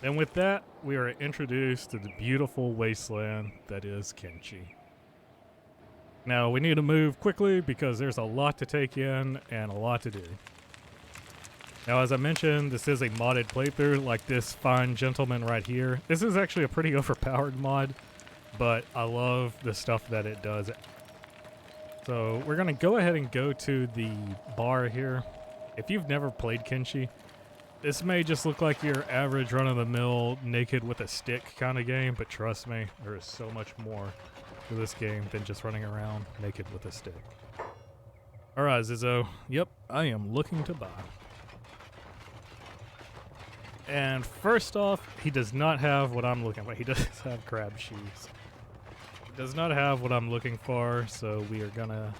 And with that, we are introduced to the beautiful wasteland that is Kenshi. Now, we need to move quickly because there's a lot to take in and a lot to do. Now, as I mentioned, this is a modded playthrough like this fine gentleman right here. This is actually a pretty overpowered mod, but I love the stuff that it does. So we're going to go ahead and go to the bar here. If you've never played Kenshi, this may just look like your average run-of-the-mill naked with a stick kind of game, but trust me, there is so much more to this game than just running around naked with a stick. Alright, Zizzo. Yep, I am looking to buy. And first off, he does not have what I'm looking for. He does have crab shoes. He does not have what I'm looking for, so we are gonna...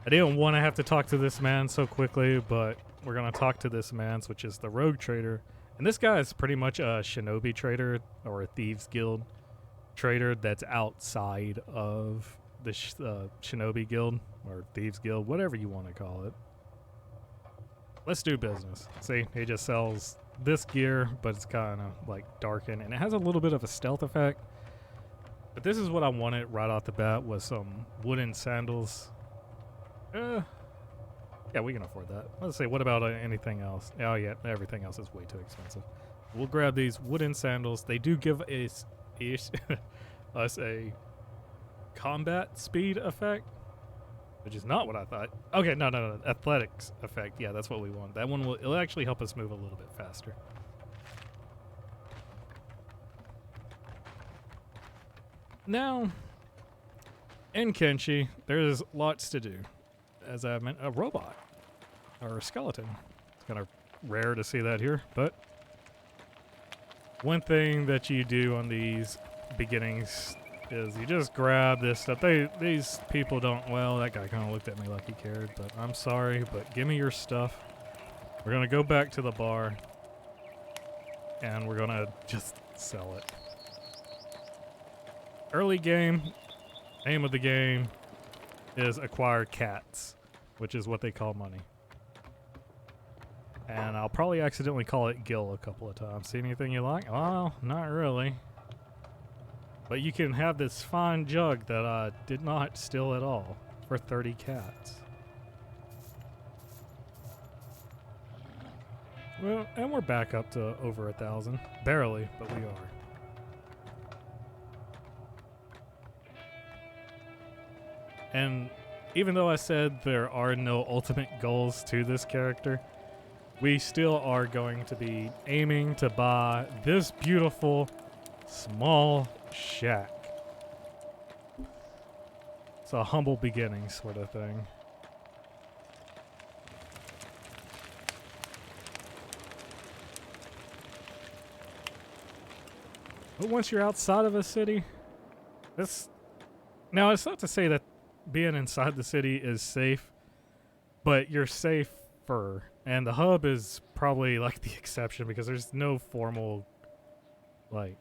I didn't want to have to talk to this man so quickly, but we're gonna talk to this man, which is the rogue trader. And this guy is pretty much a shinobi trader, or a thieves guild trader that's outside of the shinobi guild, or thieves guild, whatever you want to call it. Let's do business. See, he just sells this gear, but it's kind of like darkened, and it has a little bit of a stealth effect. But this is what I wanted right off the bat, was some wooden sandals. Yeah, we can afford that. Let's see, what about anything else? Oh yeah, everything else is way too expensive. We'll grab these wooden sandals. They do give us a combat speed effect, which is not what I thought. Okay, no. Athletics effect. Yeah, that's what we want. That one it'll actually help us move a little bit faster. Now, in Kenshi, there's lots to do. As I meant, a robot or a skeleton. It's kind of rare to see that here, but one thing that you do on these beginnings is you just grab this stuff. These people don't, well, that guy kind of looked at me like he cared, but I'm sorry, but give me your stuff. We're going to go back to the bar, and we're going to just sell it. Early game, aim of the game is acquire cats, which is what they call money. And I'll probably accidentally call it Gil a couple of times. See anything you like? Well, not really. But you can have this fine jug that I did not steal at all for 30 cats. Well, and we're back up to over 1,000. Barely, but we are. And even though I said there are no ultimate goals to this character, we still are going to be aiming to buy this beautiful small shack. It's a humble beginning sort of thing. But once you're outside of a city, now it's not to say that being inside the city is safe, but you're safer. And the hub is probably like the exception because there's no formal like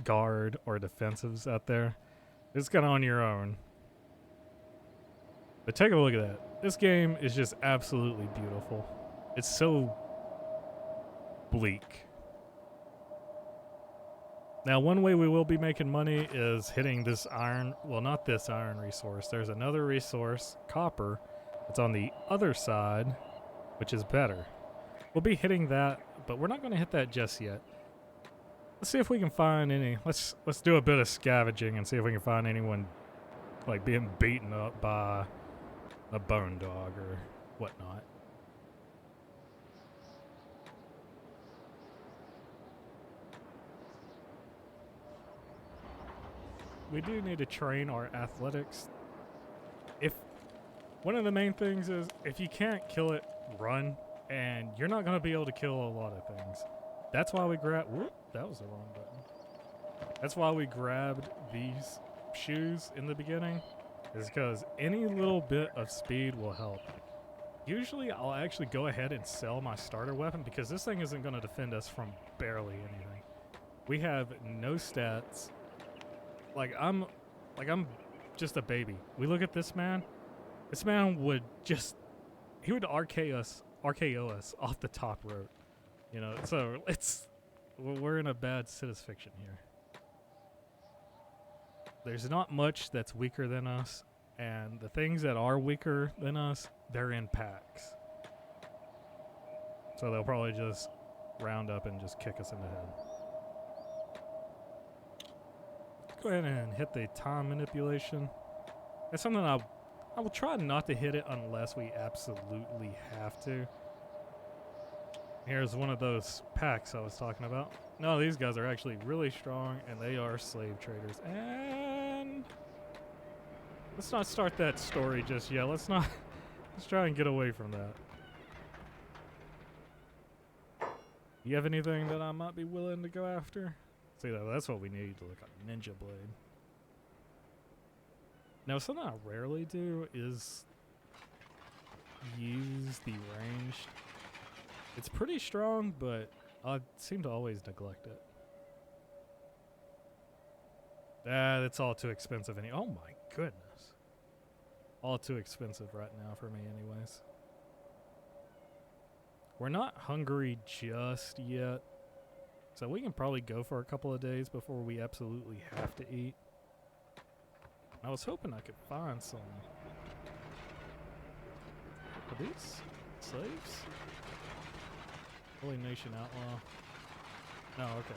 guard or defensives out there. It's kind of on your own. But take a look at that. This game is just absolutely beautiful. It's so bleak. Now, one way we will be making money is hitting this iron. Well, not this iron resource. There's another resource, copper. It's on the other side, which is better. We'll be hitting that, but we're not going to hit that just yet. Let's see if we can find any. Let's do a bit of scavenging and see if we can find anyone like being beaten up by a bone dog or whatnot. We do need to train our athletics. If one of the main things is if you can't kill it, run, and you're not going to be able to kill a lot of things. That's why we whoop, that was the wrong button. That's why we grabbed these shoes in the beginning, is because any little bit of speed will help. Usually I'll actually go ahead and sell my starter weapon because this thing isn't going to defend us from barely anything. We have no stats. Like I'm just a baby. We look at this man. This man would he would RKO us off the top rope. You know, so we're in a bad fiction here. There's not much that's weaker than us, and the things that are weaker than us, they're in packs. So they'll probably just round up and just kick us in the head. Let's go ahead and hit the time manipulation. That's something I will try not to hit it unless we absolutely have to. Here's one of those packs I was talking about. No, these guys are actually really strong, and they are slave traders. And let's not start that story just yet. Let's try and get away from that. You have anything that I might be willing to go after? See, that's what we need to look like a ninja blade. Now, something I rarely do is use the ranged. It's pretty strong, but I seem to always neglect it. That's all too expensive. Oh my goodness. All too expensive right now for me anyways. We're not hungry just yet, so we can probably go for a couple of days before we absolutely have to eat. I was hoping I could find some. Are these slaves? Holy Nation Outlaw. No, okay.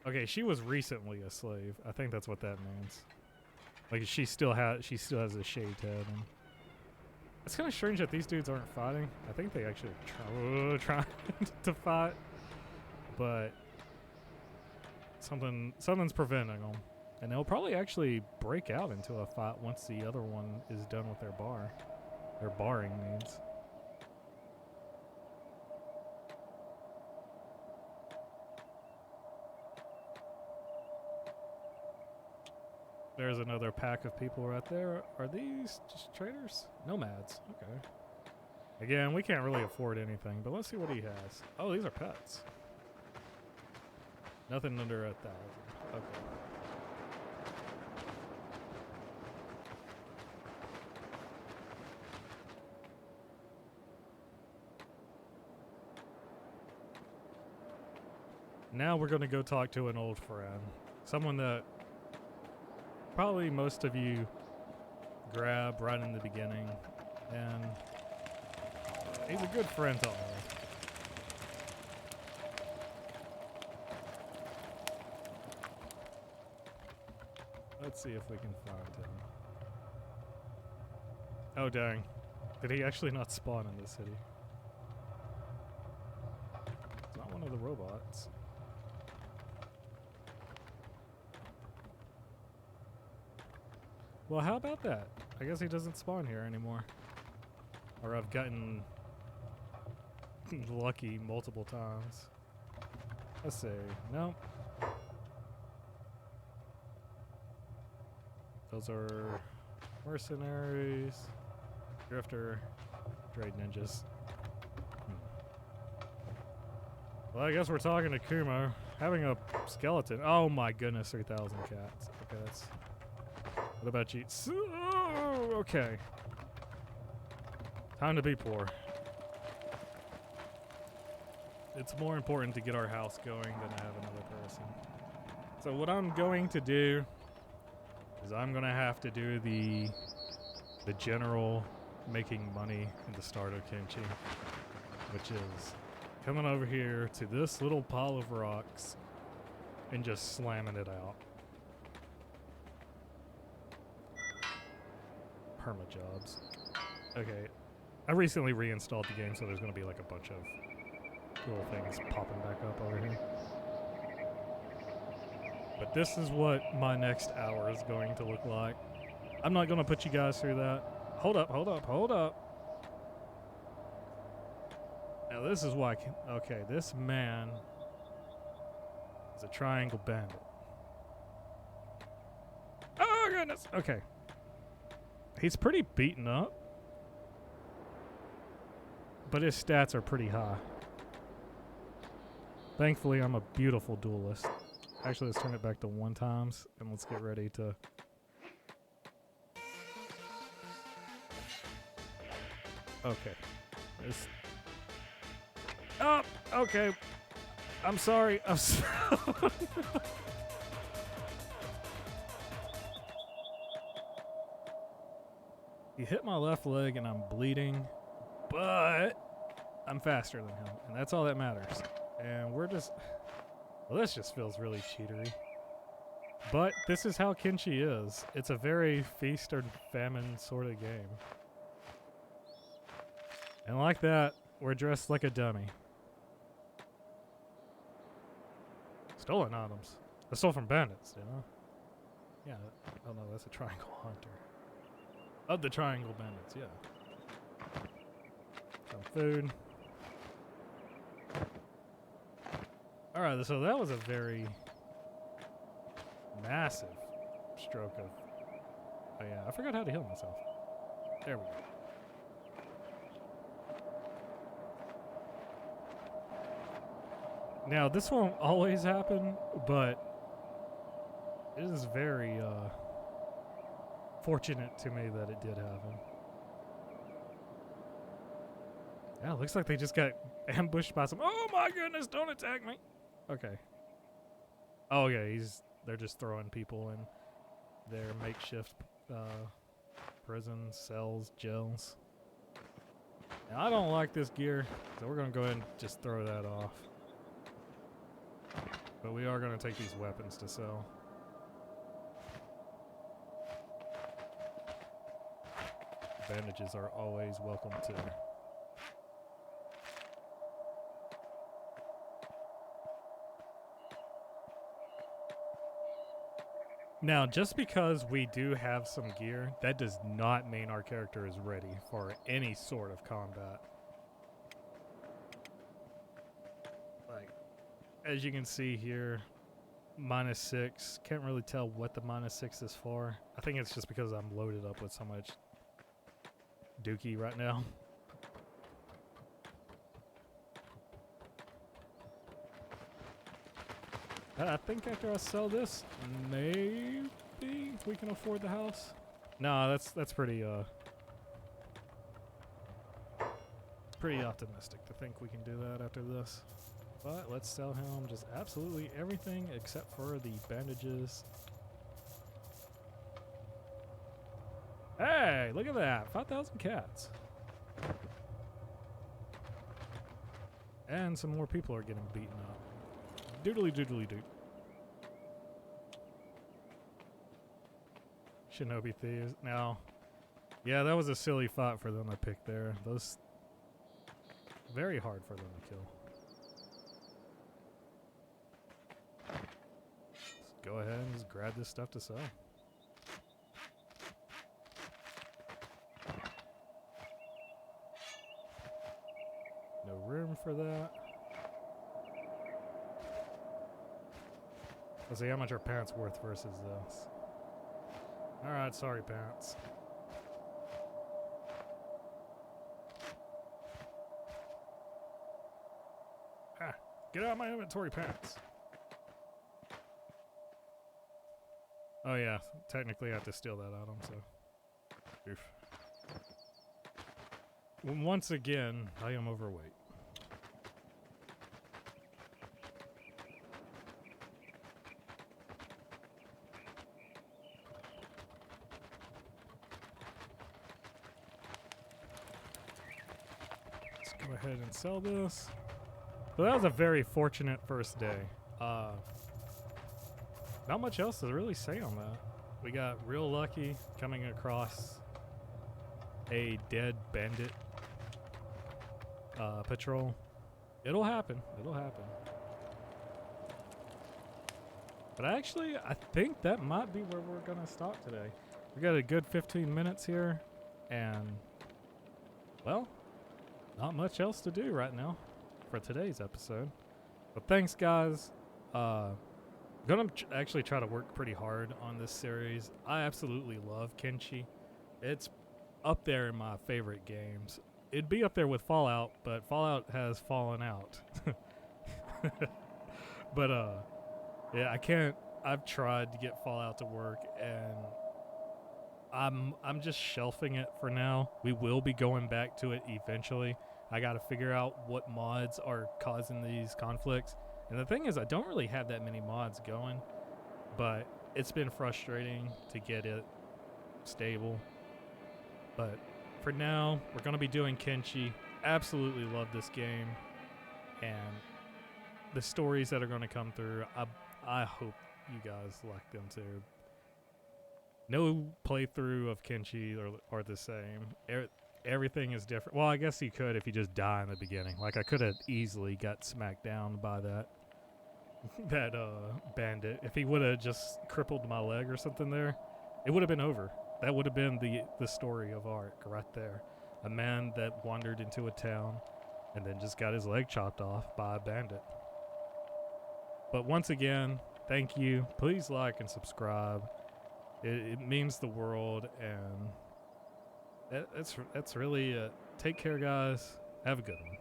Okay, she was recently a slave. I think that's what that means. Like she still has a shaved head. And it's kind of strange that these dudes aren't fighting. I think they actually are trying to fight, but something's preventing them. And they'll probably actually break out into a fight once the other one is done with their barring needs. There's another pack of people right there. Are these just traders? Nomads. Okay. Again, we can't really afford anything, but let's see what he has. Oh, these are pets. Nothing under 1,000. Okay. Now we're going to go talk to an old friend. Someone that probably most of you grab right in the beginning. And he's a good friend to all. Let's see if we can find him. Oh, dang. Did he actually not spawn in this city? It's not one of the robots. Well, how about that? I guess he doesn't spawn here anymore. Or I've gotten lucky multiple times. Let's see. Nope. Those are mercenaries, drifter, trade ninjas. Well, I guess we're talking to Kumo. Having a skeleton. Oh my goodness, 3,000 cats. Okay, that's... What about you? Oh, okay. Time to be poor. It's more important to get our house going than to have another person. So what I'm going to do is I'm going to have to do the general making money in the start of Kenshi, which is coming over here to this little pile of rocks and just slamming it out. Perma jobs. Okay, I recently reinstalled the game, so there's going to be like a bunch of little things popping back up over here. But this is what my next hour is going to look like. I'm not going to put you guys through that. Hold up, hold up, hold up. Now this is why okay, this man is a triangle bandit. Oh goodness, okay. He's pretty beaten up, but his stats are pretty high. Thankfully, I'm a beautiful duelist. Actually, let's turn it back to 1 times, and let's get ready to... Okay. Oh, okay. I'm sorry. He hit my left leg and I'm bleeding, but I'm faster than him, and that's all that matters. And we're just... Well, this just feels really cheatery. But this is how Kenshi is. It's a very feast or famine sort of game. And like that, we're dressed like a dummy. Stolen items. I stole from bandits, you know? Yeah, oh no, that's a triangle hunter. Of the triangle bandits, yeah. Some food. Alright, so that was a very massive stroke of... Oh yeah, I forgot how to heal myself. There we go. Now, this won't always happen, but it is very fortunate to me that it did happen. Yeah, looks like they just got ambushed by some... Oh my goodness, don't attack me! Okay. Oh yeah, they're just throwing people in their makeshift prisons, cells, jails. Now, I don't like this gear, so we're gonna go ahead and just throw that off. But we are gonna take these weapons to sell. Bandages are always welcome too. Now, just because we do have some gear, that does not mean our character is ready for any sort of combat. Like, as you can see here, -6. Can't really tell what the -6 is for. I think it's just because I'm loaded up with so much dookie right now. I think after I sell this, maybe we can afford the house. No, that's pretty pretty optimistic to think we can do that after this. But let's sell him just absolutely everything except for the bandages. Hey, look at that. 5,000 cats. And some more people are getting beaten up. Doodly doodly doot. Shinobi thieves. Now, yeah, that was a silly fight for them to pick there. Those very hard for them to kill. Let's go ahead and just grab this stuff to sell. No room for that. Let's see how much our pants worth versus this. Alright, sorry pants. Ah, get out of my inventory, pants. Oh yeah, technically I have to steal that item, so. Oof. Once again, I am overweight. Go ahead and sell this. So that was a very fortunate first day. Not much else to really say on that. We got real lucky coming across a dead bandit patrol. It'll happen. It'll happen. But actually, I think that might be where we're gonna stop today. We got a good 15 minutes here, and well, not much else to do right now for today's episode. But thanks, guys. Gonna actually try to work pretty hard on this series. I absolutely love Kenshi. It's up there in my favorite games. It'd be up there with Fallout, but Fallout has fallen out. But yeah, I can't. I've tried to get Fallout to work, and I'm just shelving it for now. We will be going back to it eventually. I got to figure out what mods are causing these conflicts, And the thing is, I don't really have that many mods going, but it's been frustrating to get it stable. But for now, we're going to be doing Kenshi. Absolutely love this game. And the stories that are going to come through, I hope you guys like them too. No playthrough of Kenshi are the same. Everything is different. Well, I guess you could if you just die in the beginning. Like, I could have easily got smacked down by that bandit. If he would have just crippled my leg or something there, it would have been over. That would have been the story of Ark right there. A man that wandered into a town and then just got his leg chopped off by a bandit. But once again, thank you. Please like and subscribe. It means the world, and that's really it. Take care, guys. Have a good one.